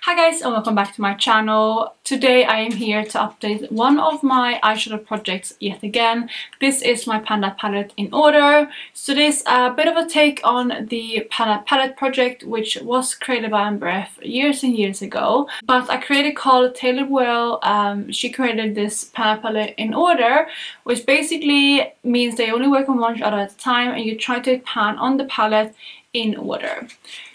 Hi guys and welcome back to my channel. Today I am here to update one of my eyeshadow projects yet again. This is my Panda palette in order. So this is a bit of a take on the Panda palette project, which was created by Amber years and years ago. But a creator called Taylor Buell, she created this Panda palette in order, which basically means they only work on one shadow at a time and you try to pan on the palette in order.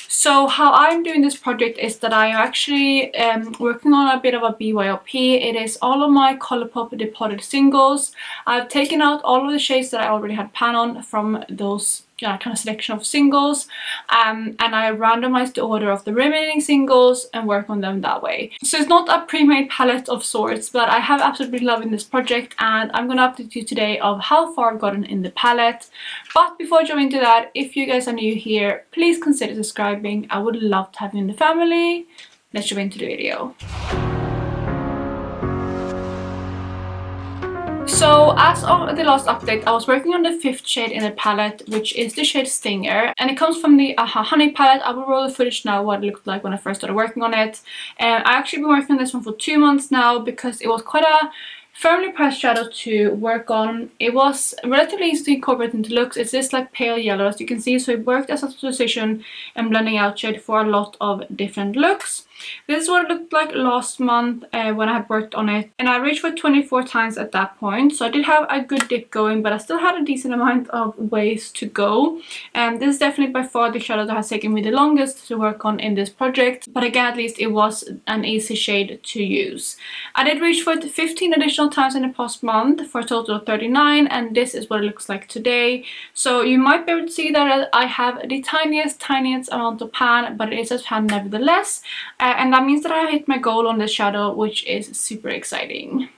So how I'm doing this project is that I am actually working on a bit of a BYOP. It is all of my Colourpop depotted singles. I've taken out all of the shades that I already had pan on from those kind of selection of singles, and I randomized the order of the remaining singles and work on them that way. So it's not a pre-made palette of sorts, but I have absolutely loving this project and I'm gonna update you today of how far I've gotten in the palette. But before I jump into that, if you guys are new here, please consider subscribing. I would love to have you in the family. Let's jump into the video. So as of the last update, I was working on the 5th shade in the palette, which is the shade Stinger, and it comes from the Honey palette. I will roll the footage now what it looked like when I first started working on it. And I actually been working on this one for 2 months now because it was quite a firmly pressed shadow to work on. It was relatively easy to incorporate into looks. It's this like pale yellow as you can see, so it worked as a transition and blending out shade for a lot of different looks. This is what it looked like last month when I had worked on it, and I reached for 24 times at that point, so I did have a good dip going, but I still had a decent amount of ways to go. And this is definitely by far the shadow that has taken me the longest to work on in this project, but again, at least it was an easy shade to use. I did reach for 15 additional times in the past month for a total of 39, and this is what it looks like today. So you might be able to see that I have the tiniest amount of pan, but it is a pan nevertheless. And that means that I hit my goal on this shadow, which is super exciting.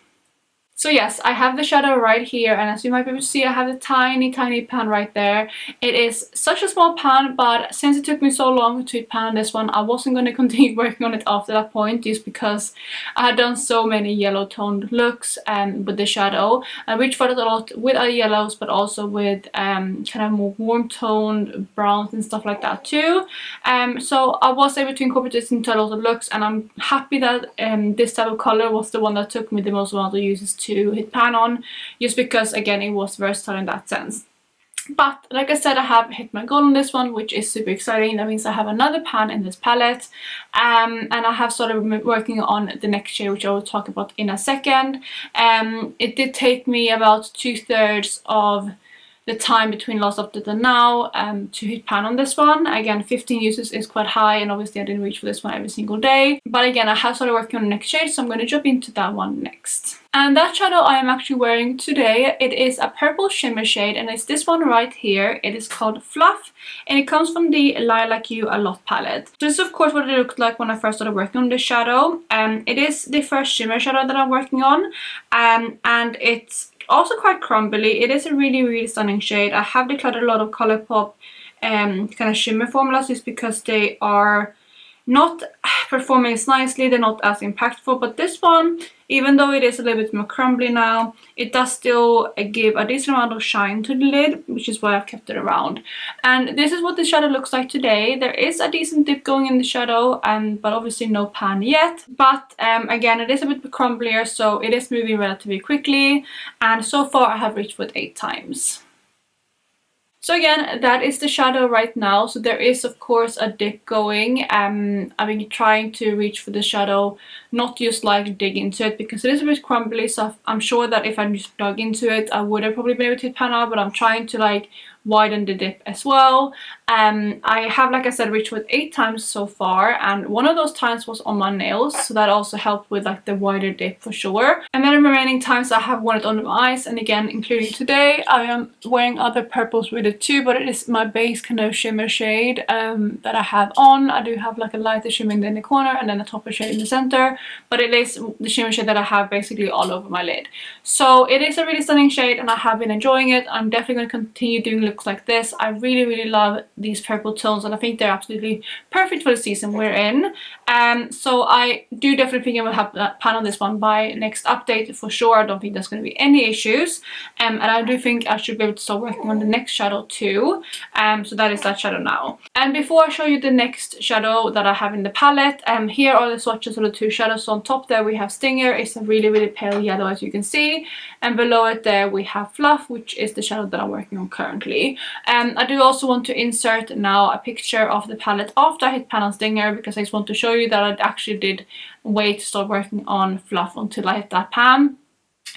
So yes, I have the shadow right here, and as you might be able to see, I have the tiny pan right there. It is such a small pan, but since it took me so long to pan this one, I wasn't going to continue working on it after that point, just because I had done so many yellow toned looks with the shadow. I reached for it a lot with other yellows, but also with kind of more warm toned browns and stuff like that too. So I was able to incorporate this into a lot of looks, and I'm happy that this type of color was the one that took me the most amount of uses to hit pan on, just because again it was versatile in that sense. But like I said, I have hit my goal on this one, which is super exciting. That means I have another pan in this palette, and I have started working on the next shade, which I will talk about in a second. It did take me about 2/3 of the time between last update and now to hit pan on this one. Again, 15 uses is quite high, and obviously I didn't reach for this one every single day. But again, I have started working on the next shade, so I'm going to jump into that one next. And that shadow I am actually wearing today, it is a purple shimmer shade, and it's this one right here. It is called Fluff, and it comes from the Lilac You A Lot palette. This is of course what it looked like when I first started working on this shadow. It is the first shimmer shadow that I'm working on, and it's also quite crumbly. It is a really stunning shade. I have decluttered a lot of Colourpop kind of shimmer formulas just because they are not performing as nicely, they're not as impactful, but this one, even though it is a little bit more crumbly now, it does still give a decent amount of shine to the lid, which is why I've kept it around. And this is what the shadow looks like today. There is a decent dip going in the shadow, but obviously no pan yet. But again, it is a bit crumblier, so it is moving relatively quickly, and so far I have reached for it 8 times. So again, that is the shadow right now. So there is of course a dip going. I've been trying to reach for the shadow, not just like dig into it, because it is a bit crumbly. So I'm sure that if I just dug into it, I would have probably been able to hit pan out, but I'm trying to like widen the dip as well. I have, like I said, reached with 8 times so far, and one of those times was on my nails, so that also helped with like the wider dip for sure. And then the remaining times I have worn it under my eyes, and again including today I am wearing other purples with it too, but it is my base kind of shimmer shade that I have on. I do have like a lighter shimmer in the corner and then a topper shade in the center, but it is the shimmer shade that I have basically all over my lid. So it is a really stunning shade and I have been enjoying it. I'm definitely going to continue doing looks like this. I really love these purple tones, and I think they're absolutely perfect for the season we're in. So I do definitely think I will have a pan on this one by next update for sure. I don't think there's going to be any issues. And I do think I should be able to start working on the next shadow too. So that is that shadow now. And before I show you the next shadow that I have in the palette, here are the swatches of the two shadows. So on top there we have Stinger, it's a really pale yellow as you can see. And below it there we have Fluff, which is the shadow that I'm working on currently. I do also want to insert now a picture of the palette after I hit pan on Stinger, because I just want to show you that I actually did wait to start working on Fluff until I hit that pan.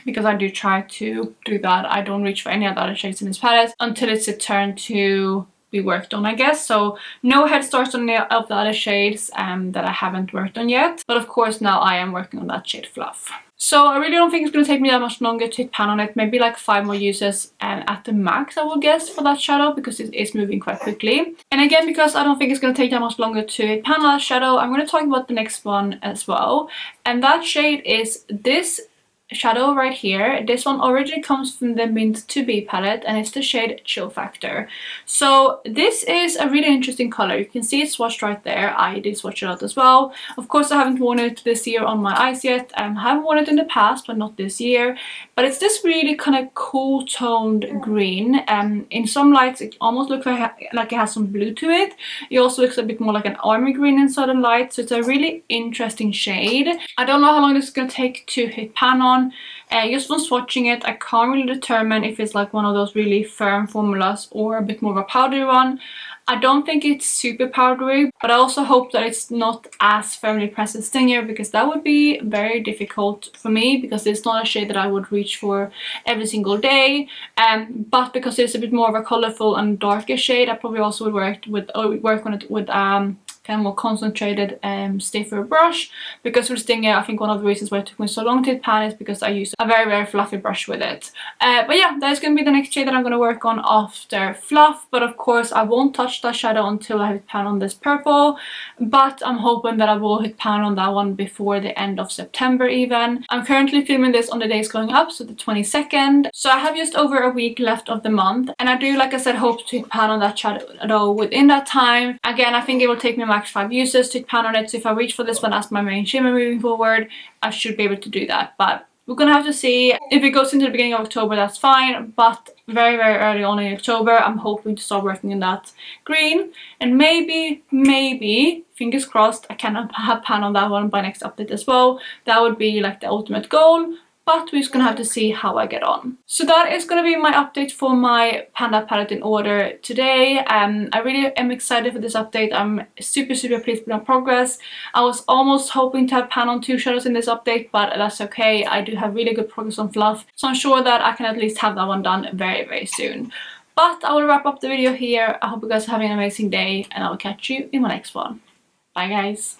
Because I do try to do that. I don't reach for any other shades in this palette until it's a turn to be worked on, I guess. So no head starts on any of the other shades that I haven't worked on yet. But of course now I am working on that shade Fluff. So I really don't think it's going to take me that much longer to hit pan on it. Maybe like 5 more uses at the max, I would guess, for that shadow, because it is moving quite quickly. And again, because I don't think it's going to take that much longer to hit pan on that shadow, I'm going to talk about the next one as well. And that shade is this shadow right here. This one originally comes from the Mint to Be palette, and it's the shade Chill Factor. So this is a really interesting color. You can see it's swatched right there. I did swatch it out as well. Of course I haven't worn it this year on my eyes yet. I have worn it in the past, but not this year. But it's this really kind of cool toned green. In some lights it almost looks like it has some blue to it. It also looks a bit more like an army green in certain lights. So it's a really interesting shade. I don't know how long this is going to take to hit pan on. Just from swatching it, I can't really determine if it's like one of those really firm formulas or a bit more of a powdery one. I don't think it's super powdery, but I also hope that it's not as firmly pressed as Stinger, because that would be very difficult for me, because it's not a shade that I would reach for every single day. But because it's a bit more of a colorful and darker shade, I probably also would work on it with kind of more concentrated stiffer brush, because with Stinger I think one of the reasons why it took me so long to hit pan is because I used a very fluffy brush with it. But yeah, that is going to be the next shade that I'm going to work on after Fluff. But of course I won't touch that shadow until I hit pan on this purple, but I'm hoping that I will hit pan on that one before the end of September even. I'm currently filming this on the days going up, so the 22nd, so I have just over a week left of the month, and I do, like I said, hope to hit pan on that shadow within that time. Again, I think it will take me max 5 uses to pan on it, so if I reach for this one as my main shimmer moving forward, I should be able to do that. But we're gonna have to see. If it goes into the beginning of October, that's fine, but very early on in October I'm hoping to start working on that green, and maybe fingers crossed I can have pan on that one by next update as well. That would be like the ultimate goal, but we're just gonna have to see how I get on. So that is gonna be my update for my Panda palette in order today. I really am excited for this update. I'm super pleased with my progress. I was almost hoping to have pan on 2 shadows in this update, but that's okay. I do have really good progress on Fluff, so I'm sure that I can at least have that one done very soon. But I will wrap up the video here. I hope you guys are having an amazing day, and I will catch you in my next one. Bye guys.